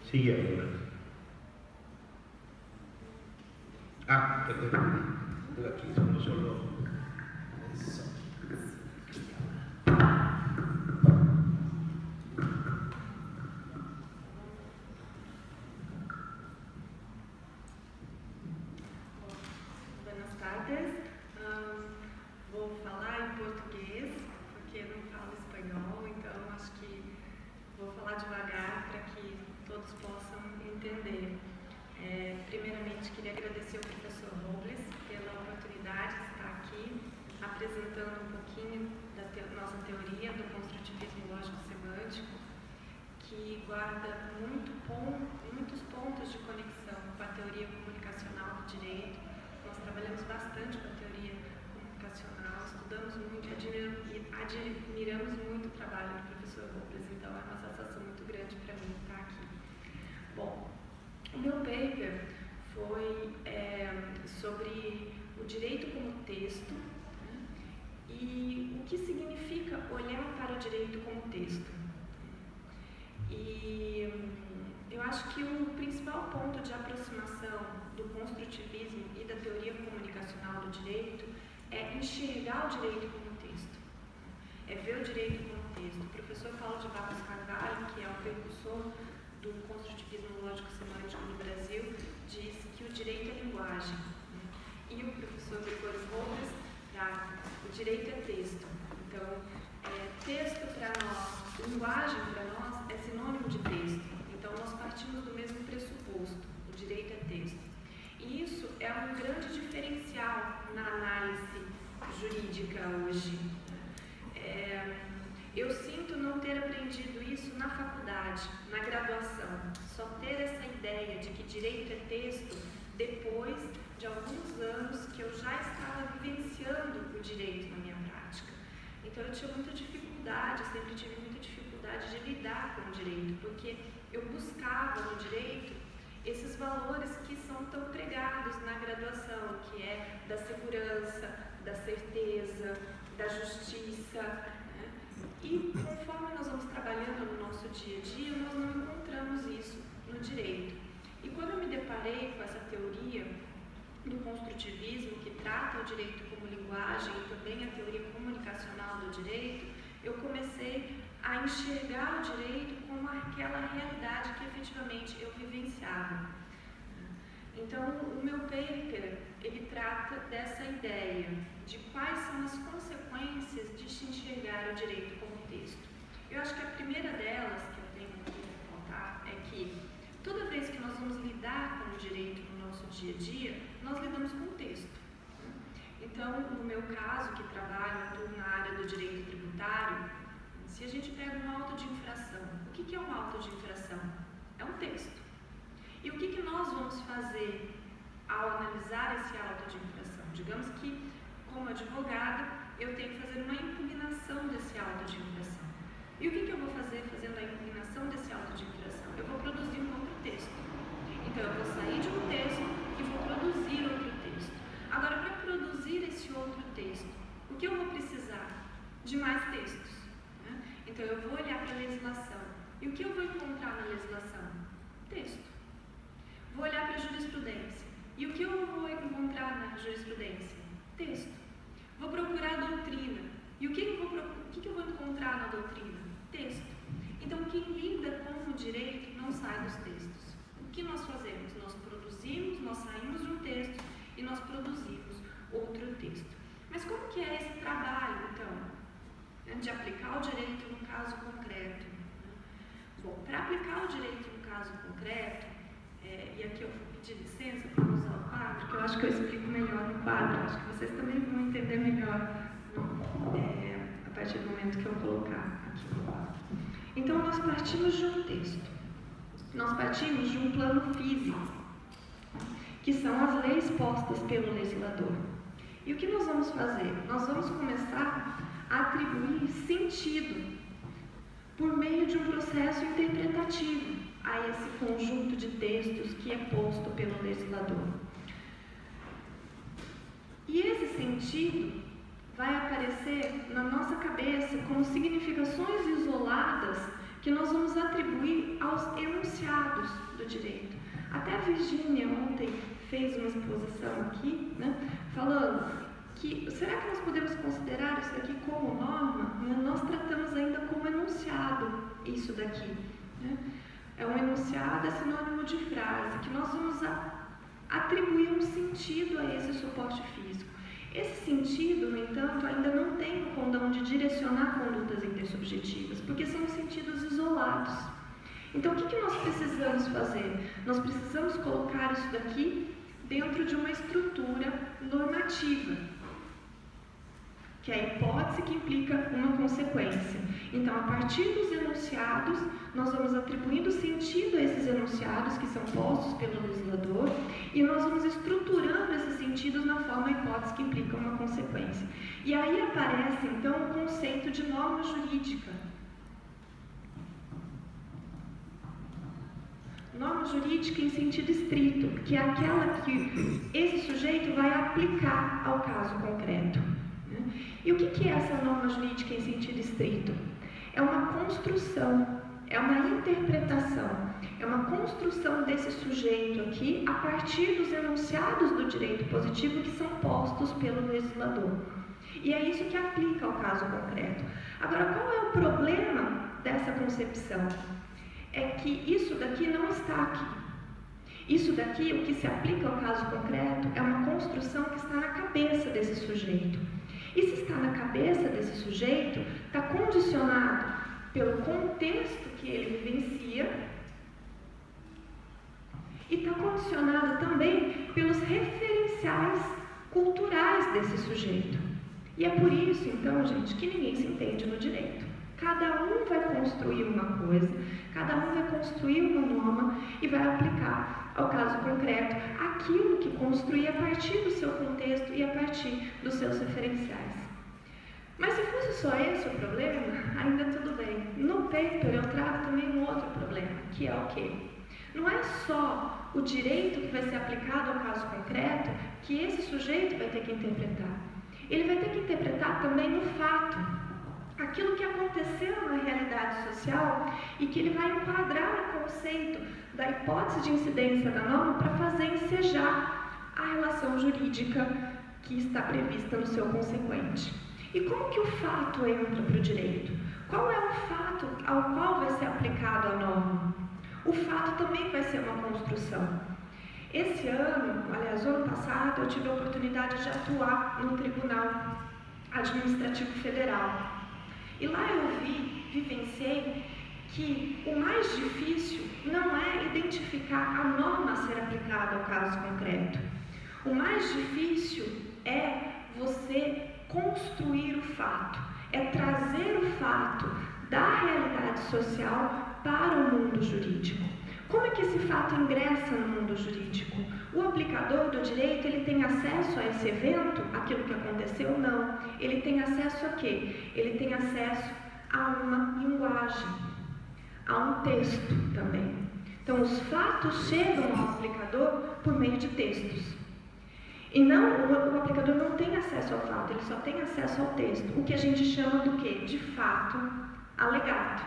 Sigue ahora. Aquí somos solo. Eso. Buenas tardes. Vou falar em português, porque não falo espanhol, então acho que vou falar devagar para que todos possam entender. Primeiramente, queria agradecer ao professor Robles pela oportunidade de estar aqui apresentando um pouquinho da nossa teoria do construtivismo lógico-semântico, que guarda muitos pontos de conexão com a teoria comunicacional do direito. Nós trabalhamos bastante com a teoria comunicacional, estudamos muito e admiramos muito o trabalho do professor Robles, então é uma satisfação muito grande para mim estar aqui. Bom, o meu paper foi sobre o direito como texto, né, e o que significa olhar para o direito como texto. E eu acho que o principal ponto de aproximação do construtivismo e da teoria comunicacional do direito é enxergar o direito como texto, é ver o direito como texto. O professor Paulo de Barros Carvalho, que é o precursor do construtivismo lógico-semântico no Brasil, disse que o direito é linguagem, né? E o professor Gregório Robles, o direito é texto. Então, texto para nós, linguagem para nós é sinônimo de texto. Então, nós partimos do mesmo pressuposto, o direito é texto. E isso é um grande diferencial na análise jurídica hoje. Eu sinto não ter aprendido isso na faculdade, na graduação. Só ter essa ideia de que direito é texto depois de alguns anos que eu já estava vivenciando o direito na minha prática. Então eu tinha muita dificuldade, sempre tive muita dificuldade de lidar com o direito, porque eu buscava no direito esses valores que são tão pregados na graduação, que é da segurança, da certeza, da justiça, né? E conforme nós vamos trabalhando no nosso dia a dia, nós não encontramos isso no direito. E quando eu me deparei com essa teoria do construtivismo, que trata o direito como linguagem e também a teoria comunicacional do direito, eu comecei a enxergar o direito como aquela realidade que efetivamente eu vivenciava. Então, o meu paper, ele trata dessa ideia de quais são as consequências de se enxergar o direito como texto. Eu acho que a primeira delas, que eu tenho que contar, é que toda vez que nós vamos lidar com o direito no nosso dia a dia, nós lidamos com o texto. Então, no meu caso, que trabalho na área do direito tributário, se a gente pega um auto de infração, o que é um auto de infração? É um texto. E o que nós vamos fazer ao analisar esse auto de infração? Digamos que, como advogada, eu tenho que fazer uma impugnação desse auto de infração. E o que eu vou fazer fazendo a impugnação desse auto de infração? Eu vou produzir um outro texto. Então, eu vou sair de um texto e vou produzir outro texto. Agora, para produzir esse outro texto, o que eu vou precisar? De mais textos. Né? Então, eu vou olhar para a legislação. E o que eu vou encontrar na legislação? Texto. Vou olhar para a jurisprudência. E o que eu vou encontrar na jurisprudência? Texto. Vou procurar a doutrina. E o que eu vou encontrar na doutrina? Texto. Então, quem lida com o direito não sai dos textos. O que nós fazemos? Nós produzimos, nós saímos de um texto e nós produzimos outro texto. Mas como que é esse trabalho, então, de aplicar o direito no caso concreto? Bom, para aplicar o direito no caso concreto, e aqui eu vou pedir licença para usar o quadro, que eu acho que eu explico melhor no quadro, acho que vocês também vão entender melhor a partir do momento que eu colocar aqui no quadro. Então, nós partimos de um texto, nós partimos de um plano físico, que são as leis postas pelo legislador. E o que nós vamos fazer? Nós vamos começar a atribuir sentido por meio de um processo interpretativo a esse conjunto de textos que é posto pelo legislador. E esse sentido vai aparecer na nossa cabeça como significações isoladas que nós vamos atribuir aos enunciados a Virgínia ontem fez uma exposição aqui, né, falando que, será que nós podemos considerar isso daqui como norma? Nós tratamos ainda como enunciado isso daqui. Né? É um enunciado, é sinônimo de frase, que nós vamos atribuir um sentido a esse suporte físico. Esse sentido, no entanto, ainda não tem o condão de direcionar condutas intersubjetivas, porque são sentidos isolados. Então, o que nós precisamos fazer? Nós precisamos colocar isso daqui dentro de uma estrutura normativa, que é a hipótese que implica uma consequência. Então, a partir dos enunciados, nós vamos atribuindo sentido a esses enunciados que são postos pelo legislador e nós vamos estruturando esses sentidos na forma hipótese que implica uma consequência. E aí aparece, então, o conceito de norma jurídica. Norma jurídica em sentido estrito, que é aquela que esse sujeito vai aplicar ao caso concreto. E o que é essa norma jurídica em sentido estrito? É uma construção, é uma interpretação, é uma construção desse sujeito aqui a partir dos enunciados do direito positivo que são postos pelo legislador. E é isso que aplica ao caso concreto. Agora, qual é o problema dessa concepção? É que isso daqui não está aqui. Isso daqui, o que se aplica ao caso concreto, é uma construção que está na cabeça desse sujeito. E se está na cabeça desse sujeito, está condicionado pelo contexto que ele vivencia e está condicionado também pelos referenciais culturais desse sujeito. E é por isso, então, gente, que ninguém se entende no direito. Cada um vai construir uma coisa, cada um vai construir uma norma e vai aplicar ao caso concreto aquilo que construir a partir do seu contexto e a partir dos seus referenciais. Mas se fosse só esse o problema, ainda tudo bem. No paper eu trago também um outro problema, que é o quê? Não é só o direito que vai ser aplicado ao caso concreto que esse sujeito vai ter que interpretar. Ele vai ter que interpretar também o fato, aquilo que aconteceu na realidade social e que ele vai enquadrar o conceito da hipótese de incidência da norma para fazer ensejar a relação jurídica que está prevista no seu consequente. E como que o fato entra para o direito? Qual é o fato ao qual vai ser aplicado a norma? O fato também vai ser uma construção. Esse ano, aliás, o ano passado, eu tive a oportunidade de atuar no Tribunal Administrativo Federal. E lá eu vivenciei que o mais difícil não é identificar a norma a ser aplicada ao caso concreto. O mais difícil é você construir o fato, é trazer o fato da realidade social para o mundo jurídico. Como é que esse fato ingressa no mundo jurídico? O aplicador do direito, ele tem acesso a esse evento, aquilo que aconteceu? Não. Ele tem acesso a quê? Ele tem acesso a uma linguagem, a um texto também. Então, os fatos chegam ao aplicador por meio de textos. E não, o aplicador não tem acesso ao fato, ele só tem acesso ao texto. O que a gente chama do quê? De fato alegado.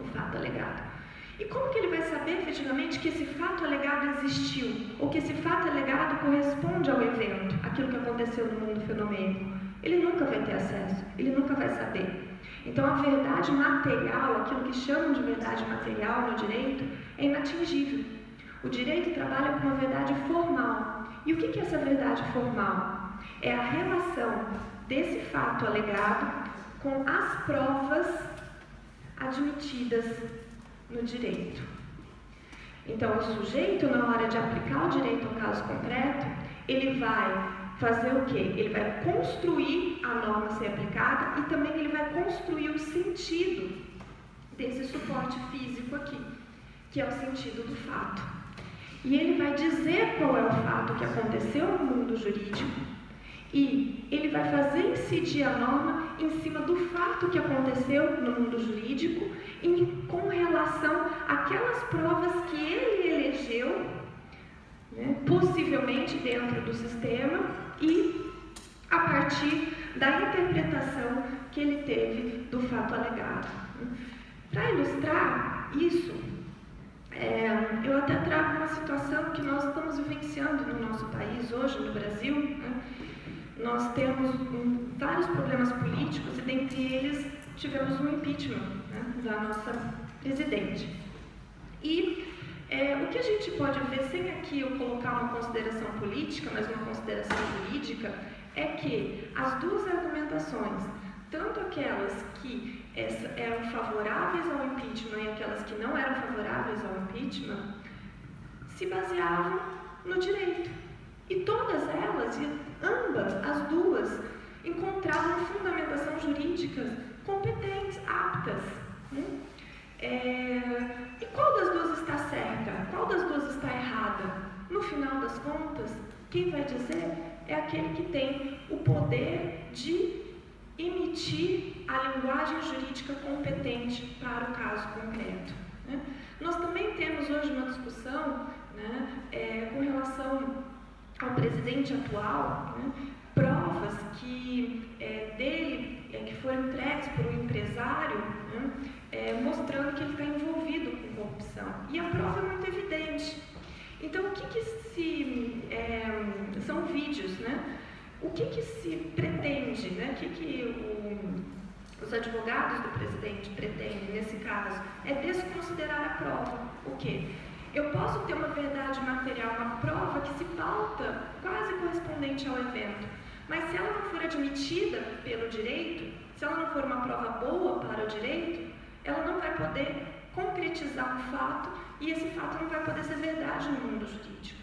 O fato alegado. E como que ele vai saber efetivamente que esse fato alegado existiu? Ou que esse fato alegado corresponde ao evento, aquilo que aconteceu no mundo fenomênico? Ele nunca vai ter acesso, ele nunca vai saber. Então a verdade material, aquilo que chamam de verdade material no direito, é inatingível. O direito trabalha com uma verdade formal. E o que é essa verdade formal? É a relação desse fato alegado com as provas admitidas no direito. Então, o sujeito, na hora de aplicar o direito ao caso concreto, ele vai fazer o quê? Ele vai construir a norma a ser aplicada e também ele vai construir o sentido desse suporte físico aqui, que é o sentido do fato. E ele vai dizer qual é o fato que aconteceu no mundo jurídico e ele vai fazer incidir a norma em cima do fato que aconteceu no mundo jurídico com relação àquelas provas que ele elegeu, né, possivelmente dentro do sistema e a partir da interpretação que ele teve do fato alegado. Para ilustrar isso, eu até trago uma situação passando no nosso país hoje, no Brasil, né? Nós temos vários problemas políticos e, dentre eles, tivemos um impeachment, né, da nossa presidente. E o que a gente pode ver, sem aqui eu colocar uma consideração política, mas uma consideração jurídica, é que as duas argumentações, tanto aquelas que eram favoráveis ao impeachment e aquelas que não eram favoráveis ao impeachment, se baseavam no direito. E todas elas, e ambas, as duas, encontravam fundamentação jurídicas competentes, aptas. Né? E qual das duas está certa? Qual das duas está errada? No final das contas, quem vai dizer é aquele que tem o poder de emitir a linguagem jurídica competente para o caso concreto. Né? Nós também temos hoje uma discussão, né, com relação ao presidente atual, né, provas que que foram entregues por um empresário, né, mostrando que ele está envolvido com corrupção. E a prova é muito evidente. Então, são vídeos, né? O que se pretende, né? Os advogados do presidente pretendem, nesse caso, é desconsiderar a prova. O quê? Eu posso ter uma verdade material, uma prova que se pauta quase correspondente ao evento, mas se ela não for admitida pelo direito, se ela não for uma prova boa para o direito, ela não vai poder concretizar um fato e esse fato não vai poder ser verdade no mundo jurídico.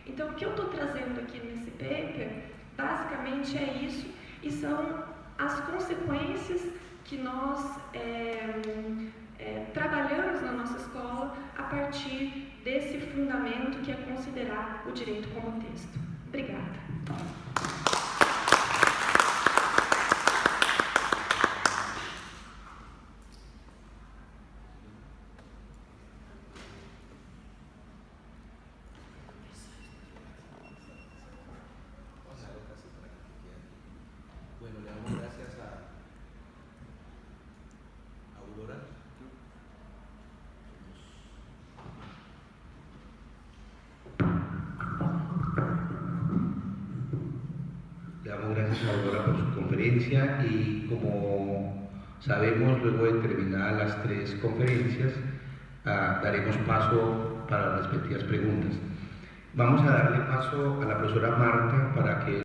Então, o que eu estou trazendo aqui nesse paper, basicamente é isso, e são as consequências que nós trabalhamos na nossa escola a partir desse fundamento que é considerar o direito como texto. Obrigada. Bueno, le damos gracias a Aurora. Le damos gracias a Aurora por su conferencia y, como sabemos, luego de terminar las 3 conferencias, daremos paso para las respectivas preguntas. Vamos a darle paso a la profesora Marta para que